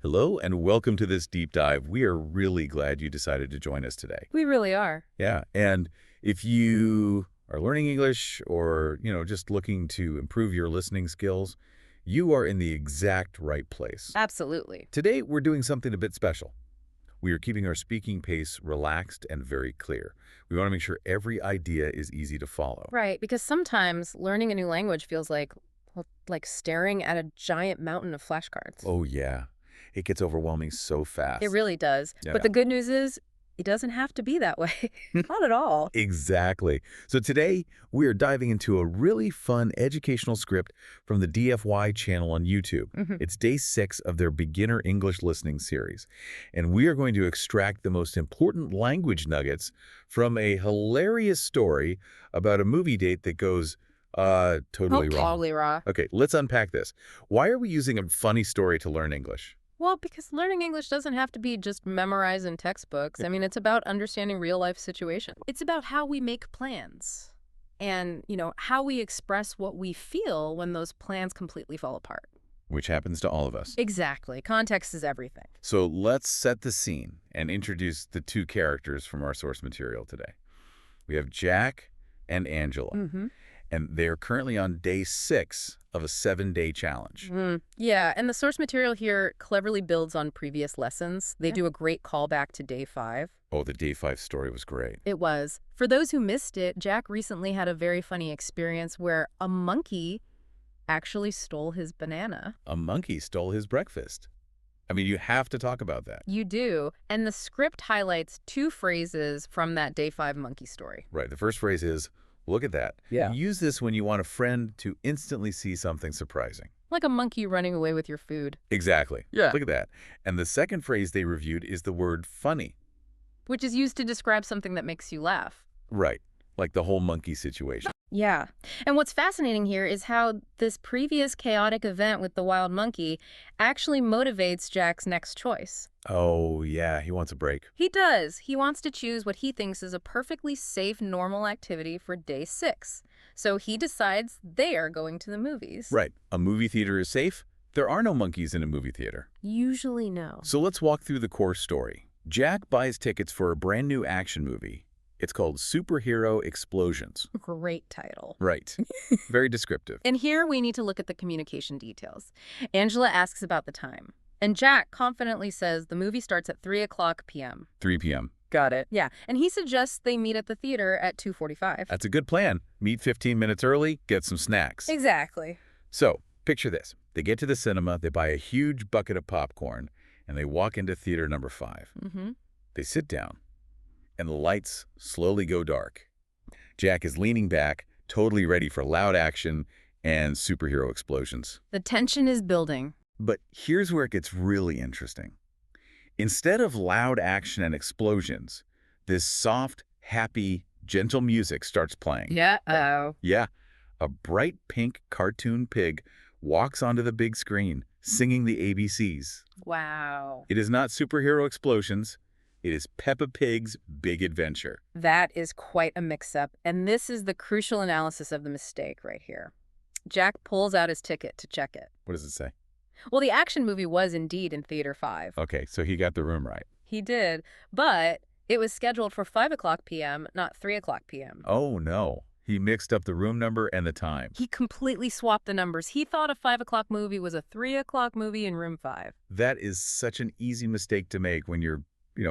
Hello and welcome to this deep dive. We are really glad you decided to join us today. We really are. Yeah, and if you are learning English or, just looking to improve your listening skills, you are in the exact right place. Absolutely. Today, we're doing something a bit special. We are keeping our speaking pace relaxed and very clear. We want to make sure every idea is easy to follow. Right, because sometimes learning a new language feels like staring at a giant mountain of flashcards. Oh, yeah. It gets overwhelming so fast. It really does. Yeah. But the good news is, it doesn't have to be that way. Not at all. Exactly. So today, we are diving into a really fun educational script from the DFY channel on YouTube. It's day 6 of their beginner English listening series. And we are going to extract the most important language nuggets from a hilarious story about a movie date that goes totally wrong. Totally wrong. Okay, let's unpack this. Why are we using a funny story to learn English? Well, because learning English doesn't have to be just memorizing textbooks. I mean, it's about understanding real-life situations. It's about how we make plans and, how we express what we feel when those plans completely fall apart. Which happens to all of us. Exactly. Context is everything. So let's set the scene and introduce the two characters from our source material today. We have Jack and Angela. And they're currently on day 6 of a 7-day challenge. Yeah, and the source material here cleverly builds on previous lessons. They do a great callback to day 5. Oh, the day 5 story was great. It was. For those who missed it, Jack recently had a very funny experience where a monkey actually stole his banana. A monkey stole his breakfast. I mean, you have to talk about that. You do. And the script highlights 2 phrases from that day 5 monkey story. Right. The first phrase is, look at that. Yeah. Use this when you want a friend to instantly see something surprising. Like a monkey running away with your food. Exactly. Yeah. Look at that. And the second phrase they reviewed is the word funny. Which is used to describe something that makes you laugh. Right. Like the whole monkey situation. Yeah. And what's fascinating here is how this previous chaotic event with the wild monkey actually motivates Jack's next choice. Oh, yeah. He wants a break. He does. He wants to choose what he thinks is a perfectly safe, normal activity for day 6. So he decides they are going to the movies. Right. A movie theater is safe. There are no monkeys in a movie theater. Usually no. So let's walk through the core story. Jack buys tickets for a brand new action movie. It's called Superhero Explosions. Great title. Right. Very descriptive. And here we need to look at the communication details. Angela asks about the time. And Jack confidently says the movie starts at 3:00 p.m. 3 p.m. Got it. Yeah. And he suggests they meet at the theater at 2:45. That's a good plan. Meet 15 minutes early, get some snacks. Exactly. So, picture this. They get to the cinema, they buy a huge bucket of popcorn, and they walk into theater number 5. They sit down, and the lights slowly go dark. Jack is leaning back, totally ready for loud action and superhero explosions. The tension is building. But here's where it gets really interesting. Instead of loud action and explosions, this soft, happy, gentle music starts playing. Yeah. Yeah. A bright pink cartoon pig walks onto the big screen, singing the ABCs. Wow. It is not superhero explosions. It is Peppa Pig's Big Adventure. That is quite a mix-up, and this is the crucial analysis of the mistake right here. Jack pulls out his ticket to check it. What does it say? Well, the action movie was indeed in Theater 5. Okay, so he got the room right. He did, but it was scheduled for 5:00 p.m., not 3:00 p.m. Oh, no. He mixed up the room number and the time. He completely swapped the numbers. He thought a 5:00 movie was a 3:00 movie in room 5. That is such an easy mistake to make when you're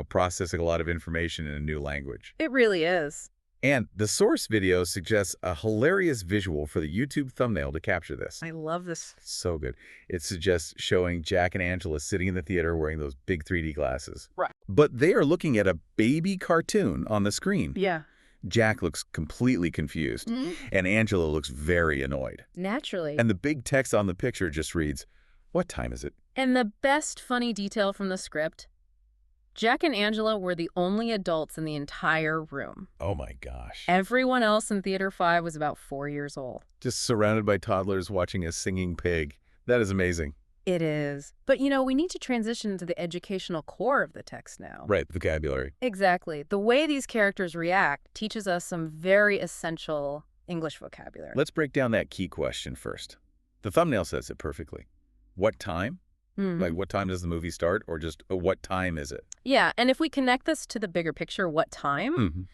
processing a lot of information in a new language. It really is. And the source video suggests a hilarious visual for the YouTube thumbnail to capture this. I love this. So good. It suggests showing Jack and Angela sitting in the theater wearing those big 3D glasses. Right. But they are looking at a baby cartoon on the screen. Yeah. Jack looks completely confused, and Angela looks very annoyed. Naturally. And the big text on the picture just reads, "What time is it?" And the best funny detail from the script, Jack and Angela were the only adults in the entire room. Oh my gosh. Everyone else in Theater 5 was about 4 years old. Just surrounded by toddlers watching a singing pig. That is amazing. It is. But, we need to transition to the educational core of the text now. Right, vocabulary. Exactly. The way these characters react teaches us some very essential English vocabulary. Let's break down that key question first. The thumbnail says it perfectly. What time? Like, what time does the movie start? Or just, what time is it? Yeah, and if we connect this to the bigger picture, what time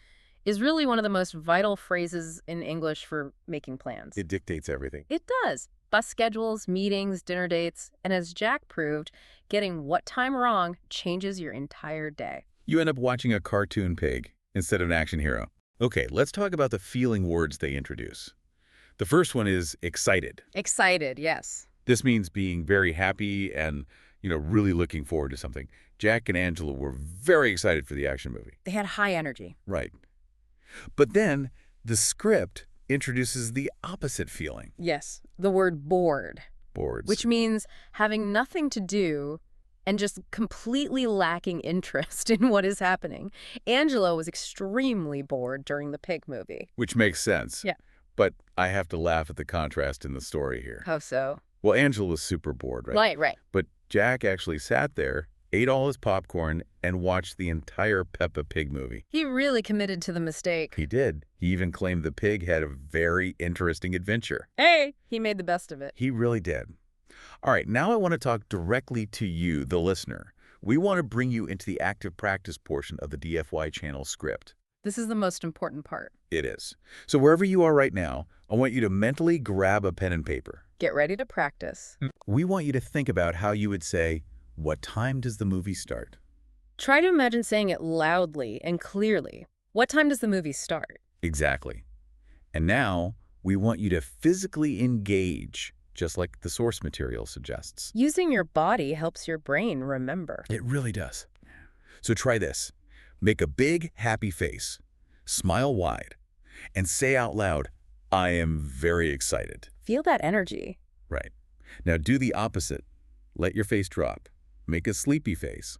is really one of the most vital phrases in English for making plans. It dictates everything. It does. Bus schedules, meetings, dinner dates, and as Jack proved, getting what time wrong changes your entire day. You end up watching a cartoon pig instead of an action hero. Okay, let's talk about the feeling words they introduce. The first one is excited. Excited, yes. This means being very happy and, really looking forward to something. Jack and Angela were very excited for the action movie. They had high energy. Right. But then the script introduces the opposite feeling. Yes, the word bored. Bored. Which means having nothing to do and just completely lacking interest in what is happening. Angela was extremely bored during the pig movie. Which makes sense. Yeah. But I have to laugh at the contrast in the story here. How so? Well, Angela was super bored, right? Right. But Jack actually sat there, ate all his popcorn, and watched the entire Peppa Pig movie. He really committed to the mistake. He did. He even claimed the pig had a very interesting adventure. Hey, he made the best of it. He really did. All right, now I want to talk directly to you, the listener. We want to bring you into the active practice portion of the DFY channel script. This is the most important part. It is. So wherever you are right now, I want you to mentally grab a pen and paper. Get ready to practice. We want you to think about how you would say, what time does the movie start? Try to imagine saying it loudly and clearly. What time does the movie start? Exactly. And now we want you to physically engage, just like the source material suggests. Using your body helps your brain remember. It really does. So try this. Make a big, happy face, smile wide, and say out loud, I am very excited. Feel that energy. Right. Now do the opposite. Let your face drop. Make a sleepy face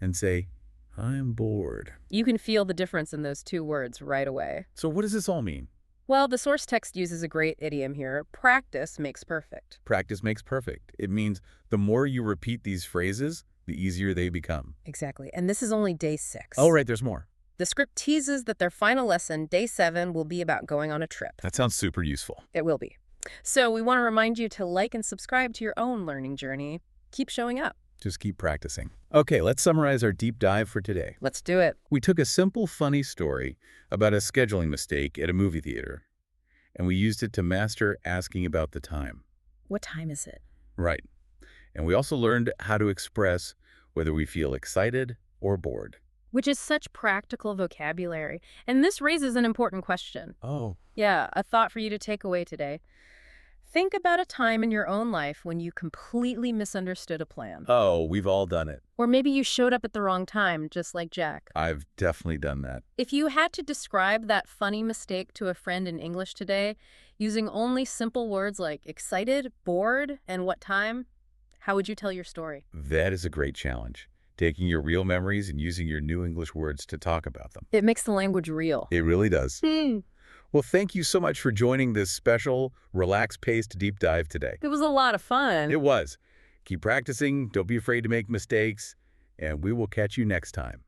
and say, I'm bored. You can feel the difference in those two words right away. So what does this all mean? Well, the source text uses a great idiom here. Practice makes perfect. Practice makes perfect. It means the more you repeat these phrases, the easier they become. Exactly. And this is only day 6. Oh, right, there's more. The script teases that their final lesson, day 7, will be about going on a trip. That sounds super useful. It will be. So we want to remind you to like and subscribe to your own learning journey. Keep showing up. Just keep practicing. Okay, let's summarize our deep dive for today. Let's do it. We took a simple, funny story about a scheduling mistake at a movie theater, and we used it to master asking about the time. What time is it? Right. And we also learned how to express whether we feel excited or bored. Which is such practical vocabulary. And this raises an important question. Oh. Yeah, a thought for you to take away today. Think about a time in your own life when you completely misunderstood a plan. Oh, we've all done it. Or maybe you showed up at the wrong time, just like Jack. I've definitely done that. If you had to describe that funny mistake to a friend in English today, using only simple words like excited, bored, and what time, how would you tell your story? That is a great challenge. Taking your real memories and using your new English words to talk about them. It makes the language real. It really does. Well, thank you so much for joining this special, relaxed-paced deep dive today. It was a lot of fun. It was. Keep practicing, don't be afraid to make mistakes, and we will catch you next time.